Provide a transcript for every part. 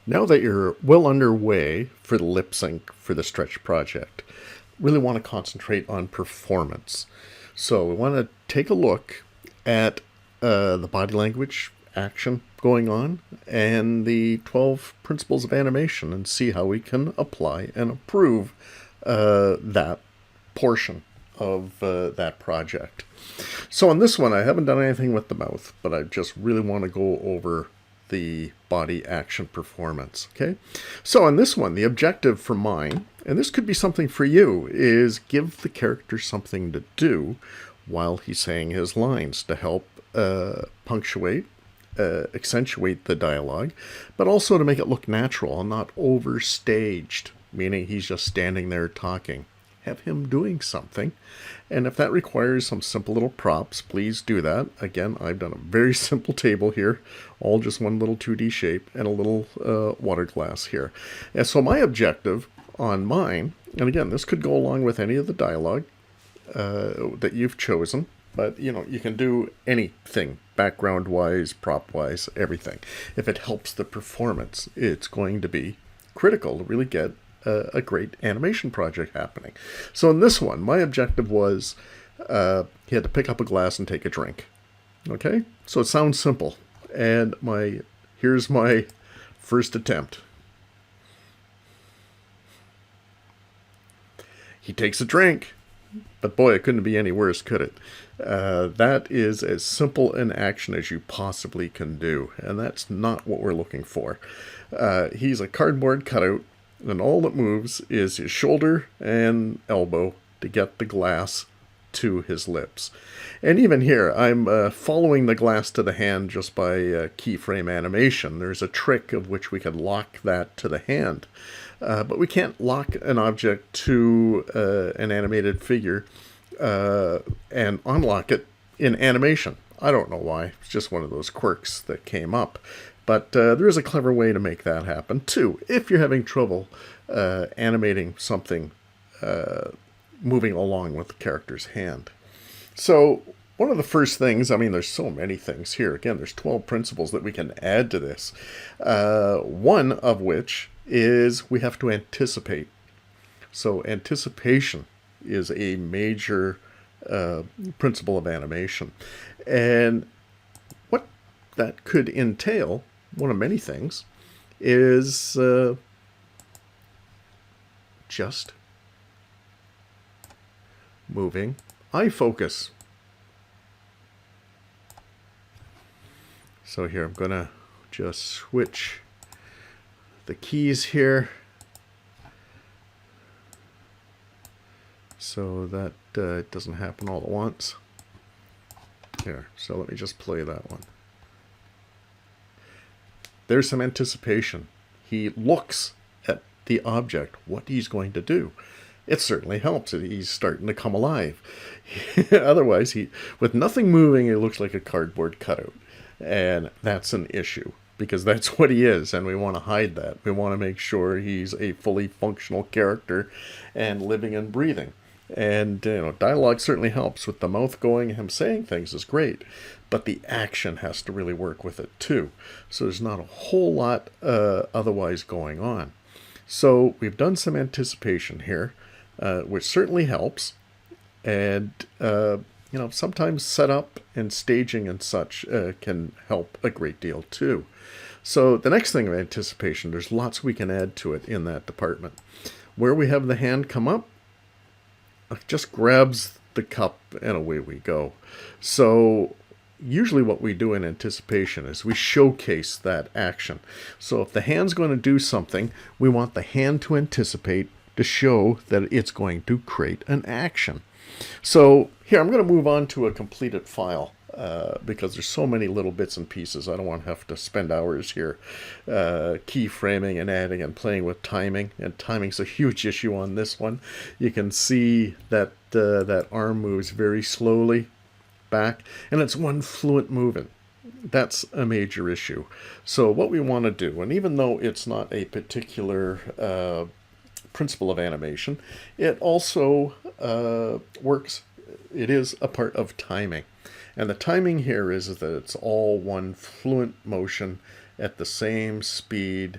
Now that you're well underway for the lip sync for the stretch project, really want to concentrate on performance. So we want to take a look at the body language action going on and the 12 principles of animation and see how we can apply and improve that portion of that project. So on this one, I haven't done anything with the mouth, but I just really want to go over the body action performance. Okay, so on this one, the objective for mine, and this could be something for you, is give the character something to do while he's saying his lines to help punctuate, accentuate the dialogue, but also to make it look natural and not overstaged, meaning he's just standing there talking. Have him doing something. And if that requires some simple little props, please do that. Again, I've done a very simple table here, all just one little 2D shape and a little water glass here. And so my objective on mine, and again, this could go along with any of the dialogue that you've chosen, but you can do anything, background-wise, prop-wise, everything. If it helps the performance, it's going to be critical to really get a great animation project happening. So in this one, my objective was he had to pick up a glass and take a drink. Okay, so it sounds simple, and here's my first attempt. He takes a drink, but boy, it couldn't be any worse, could it? That is as simple an action as you possibly can do, and that's not what we're looking for. He's a cardboard cutout, and all that moves is his shoulder and elbow to get the glass to his lips. And even here, I'm following the glass to the hand just by keyframe animation. There's a trick of which we can lock that to the hand. But we can't lock an object to an animated figure and unlock it in animation. I don't know why. It's just one of those quirks that came up. But there is a clever way to make that happen, too, if you're having trouble animating something moving along with the character's hand. So one of the first things, there's so many things here. Again, there's 12 principles that we can add to this. One of which is we have to anticipate. So anticipation is a major principle of animation. And what that could entail, one of many things, is just moving eye focus. So here I'm going to just switch the keys here so that it doesn't happen all at once. Here, so let me just play that one. There's some anticipation. He looks at the object, what he's going to do. It certainly helps. He's starting to come alive. Otherwise, with nothing moving, it looks like a cardboard cutout. And that's an issue, because that's what he is, and we want to hide that. We want to make sure he's a fully functional character and living and breathing. And dialogue certainly helps with the mouth going. Him saying things is great, but the action has to really work with it too. So there's not a whole lot otherwise going on. So we've done some anticipation here, which certainly helps. And sometimes setup and staging and such can help a great deal too. So the next thing of anticipation, there's lots we can add to it in that department. Where we have the hand come up, just grabs the cup and away we go. So usually what we do in anticipation is we showcase that action. So if the hand's going to do something, we want the hand to anticipate to show that it's going to create an action. So here I'm going to move on to a completed file because there's so many little bits and pieces. I don't want to have to spend hours here keyframing and adding and playing with timing. And timing's a huge issue on this one. You can see that that arm moves very slowly back, and it's one fluent movement. That's a major issue. So what we want to do, and even though it's not a particular principle of animation, it also works. It is a part of timing. And the timing here is that it's all one fluent motion at the same speed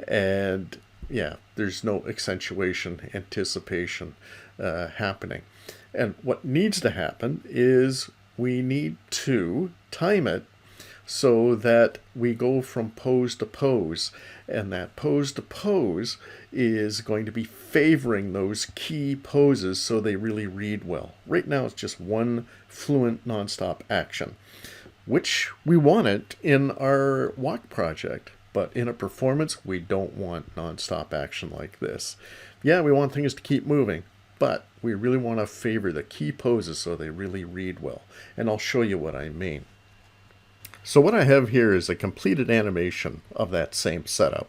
And yeah, there's no accentuation, anticipation happening. And what needs to happen is we need to time it so that we go from pose to pose. And that pose to pose is going to be favoring those key poses so they really read well. Right now, it's just one fluent, nonstop action, which we want it in our walk project. But in a performance, we don't want nonstop action like this. Yeah, we want things to keep moving, but we really want to favor the key poses so they really read well. And I'll show you what I mean. So what I have here is a completed animation of that same setup.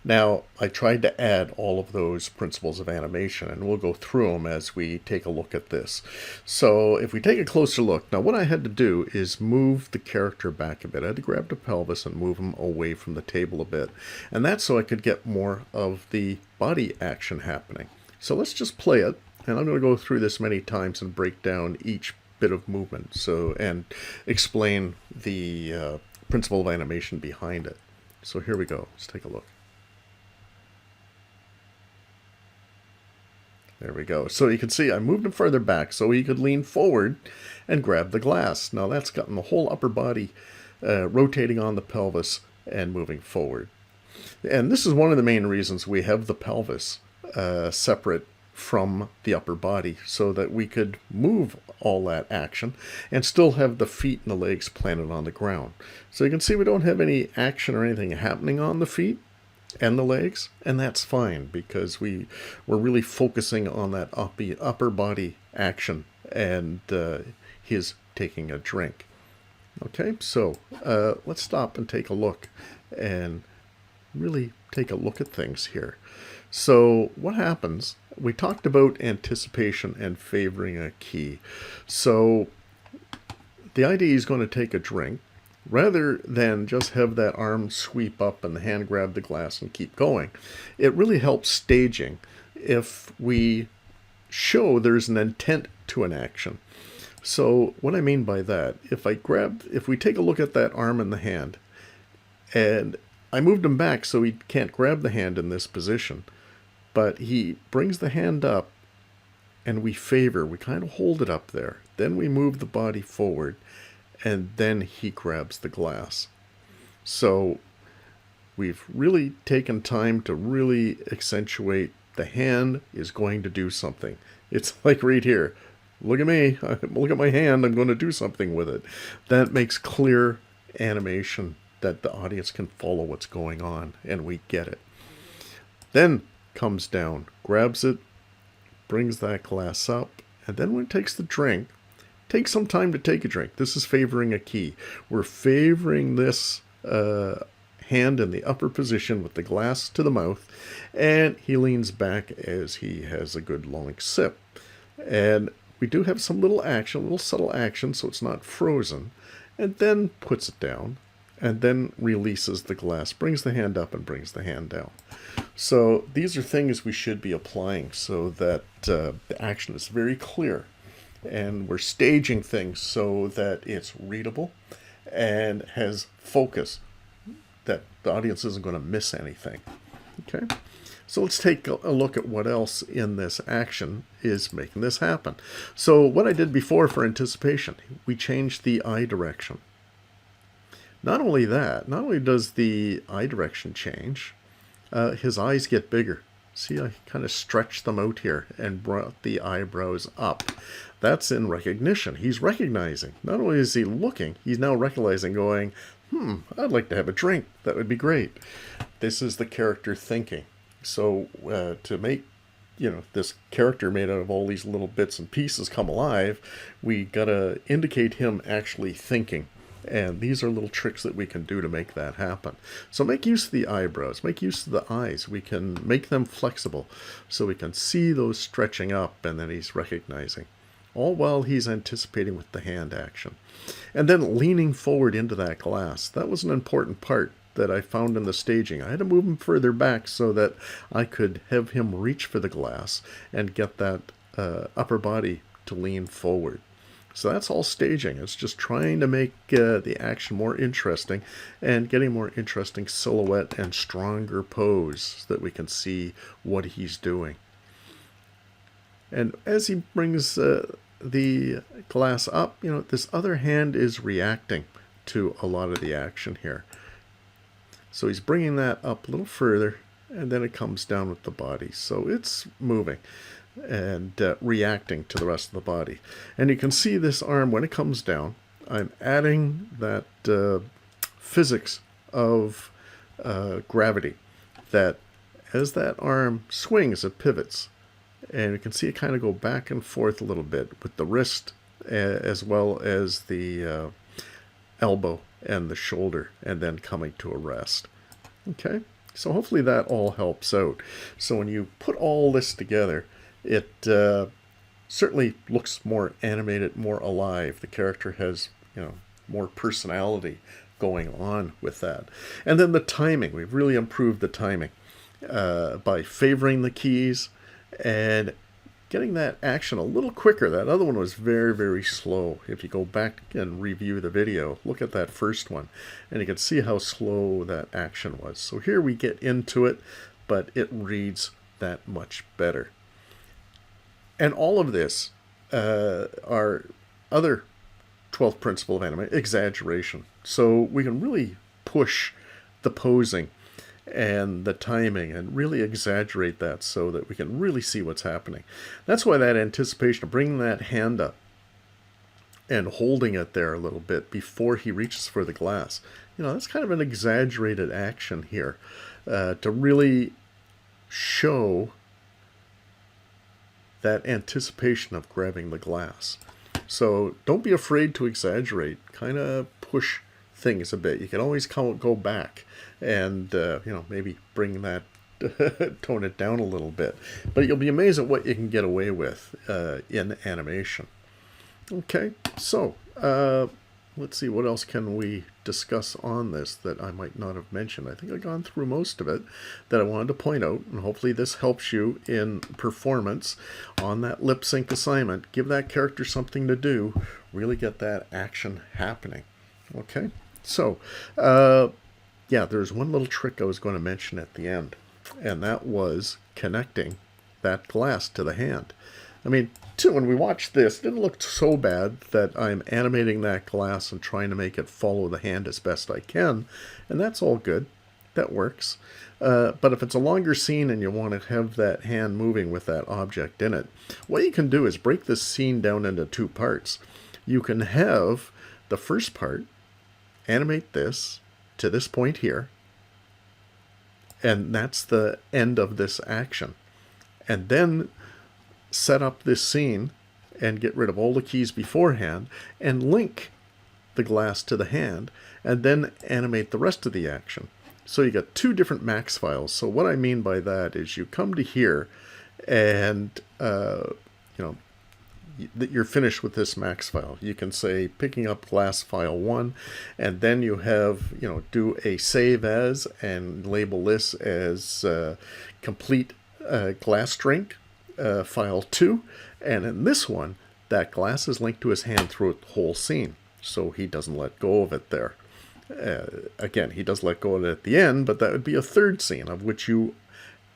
Now, I tried to add all of those principles of animation, and we'll go through them as we take a look at this. So if we take a closer look, now what I had to do is move the character back a bit. I had to grab the pelvis and move him away from the table a bit. And that's so I could get more of the body action happening. So let's just play it, and I'm going to go through this many times and break down each bit of movement and explain the principle of animation behind it. So here we go. Let's take a look. There we go. So you can see I moved him further back so he could lean forward and grab the glass. Now that's gotten the whole upper body rotating on the pelvis and moving forward. And this is one of the main reasons we have the pelvis separate from the upper body, so that we could move all that action and still have the feet and the legs planted on the ground. So you can see we don't have any action or anything happening on the feet and the legs, and that's fine because we're really focusing on that upper body action and his taking a drink. Okay, so let's stop and take a look and really take a look at things here. So what happens, we talked about anticipation and favoring a key. So the idea is going to take a drink. Rather than just have that arm sweep up and the hand grab the glass and keep going, it really helps staging if we show there's an intent to an action. So what I mean by that, if we take a look at that arm and the hand, and I moved him back so he can't grab the hand in this position, but he brings the hand up and we kind of hold it up there. Then we move the body forward and then he grabs the glass. So we've really taken time to really accentuate the hand is going to do something. It's like right here. Look at me. Look at my hand. I'm going to do something with it. That makes clear animation that the audience can follow what's going on and we get it. Then comes down, grabs it, brings that glass up, and then when it takes the drink, takes some time to take a drink. This is favoring a key. We're favoring this hand in the upper position with the glass to the mouth, and he leans back as he has a good long sip. And we do have some little action, little subtle action, so it's not frozen, and then puts it down, and then releases the glass, brings the hand up and brings the hand down. So these are things we should be applying so that the action is very clear. And we're staging things so that it's readable and has focus, that the audience isn't going to miss anything. Okay? So let's take a look at what else in this action is making this happen. So what I did before for anticipation, we changed the eye direction. Not only that, not only does the eye direction change, his eyes get bigger. See, I kind of stretched them out here and brought the eyebrows up. That's in recognition. He's recognizing. Not only is he looking, he's now recognizing, going, I'd like to have a drink. That would be great. This is the character thinking. So to make this character made out of all these little bits and pieces come alive, we got to indicate him actually thinking. And these are little tricks that we can do to make that happen. So make use of the eyebrows, make use of the eyes. We can make them flexible so we can see those stretching up and then he's recognizing. All while he's anticipating with the hand action. And then leaning forward into that glass. That was an important part that I found in the staging. I had to move him further back so that I could have him reach for the glass and get that upper body to lean forward. So that's all staging. It's just trying to make the action more interesting and getting more interesting silhouette and stronger pose so that we can see what he's doing. And as he brings the glass up, this other hand is reacting to a lot of the action here. So he's bringing that up a little further, and then it comes down with the body. So it's moving and reacting to the rest of the body. And you can see this arm, when it comes down, I'm adding that physics of gravity, that as that arm swings, it pivots. And you can see it kind of go back and forth a little bit with the wrist as well as the elbow and the shoulder, and then coming to a rest. Okay, so hopefully that all helps out. So when you put all this together, it certainly looks more animated, more alive. The character has, more personality going on with that. And then the timing, we've really improved the timing by favoring the keys and getting that action a little quicker. That other one was very, very slow. If you go back and review the video, look at that first one, and you can see how slow that action was. So here we get into it, but it reads that much better. And all of this are other 12th principle of anime, exaggeration. So we can really push the posing and the timing and really exaggerate that so that we can really see what's happening. That's why that anticipation of bringing that hand up and holding it there a little bit before he reaches for the glass, that's kind of an exaggerated action here to really show that anticipation of grabbing the glass. So don't be afraid to exaggerate, kind of push things a bit. You can always go back and maybe bring that tone it down a little bit, but you'll be amazed at what you can get away with in animation. Okay, so let's see, what else can we discuss on this that I might not have mentioned. I think I've gone through most of it that I wanted to point out, and hopefully this helps you in performance on that lip sync assignment. Give that character something to do, really get that action happening. Okay, so there's one little trick I was going to mention at the end, and that was connecting that glass to the hand. I mean, when we watched this, it didn't look so bad that I'm animating that glass and trying to make it follow the hand as best I can, and that's all good. That works. But if it's a longer scene and you want to have that hand moving with that object in it, what you can do is break this scene down into two parts. You can have the first part, animate this to this point here, and that's the end of this action. And then set up this scene and get rid of all the keys beforehand and link the glass to the hand and then animate the rest of the action. So you got two different max files. So what I mean by that is you come to here and you're finished with this max file. You can say picking up glass file 1, and then you have do a save as and label this as complete glass drink file 2, and in this one that glass is linked to his hand throughout the whole scene, so he doesn't let go of it there. Again, he does let go of it at the end, but that would be a third scene of which you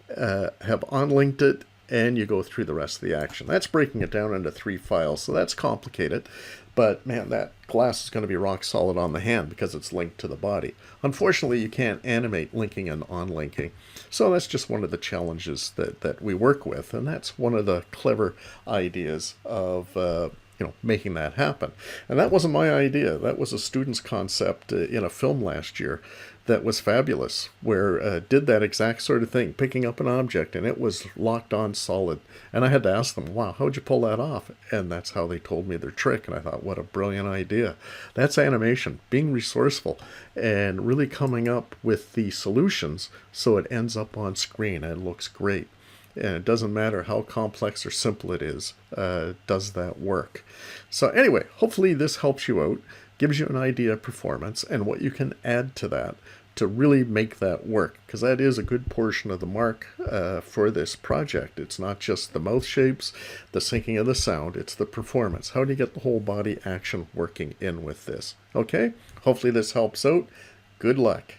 have unlinked it and you go through the rest of the action. That's breaking it down into 3 files, so that's complicated. But man, that glass is going to be rock solid on the hand because it's linked to the body. Unfortunately, you can't animate linking and unlinking. So that's just one of the challenges that we work with. And that's one of the clever ideas of making that happen. And that wasn't my idea. That was a student's concept in a film last year that was fabulous, where did that exact sort of thing, picking up an object, and it was locked on solid. And I had to ask them, wow, how'd you pull that off? And that's how they told me their trick. And I thought, what a brilliant idea. That's animation, being resourceful and really coming up with the solutions so it ends up on screen and looks great. And it doesn't matter how complex or simple it is, does that work. So anyway, hopefully this helps you out, gives you an idea of performance and what you can add to that to really make that work, because that is a good portion of the mark for this project. It's not just the mouth shapes, the syncing of the sound, it's the performance. How do you get the whole body action working in with this? Okay, hopefully this helps out. Good luck.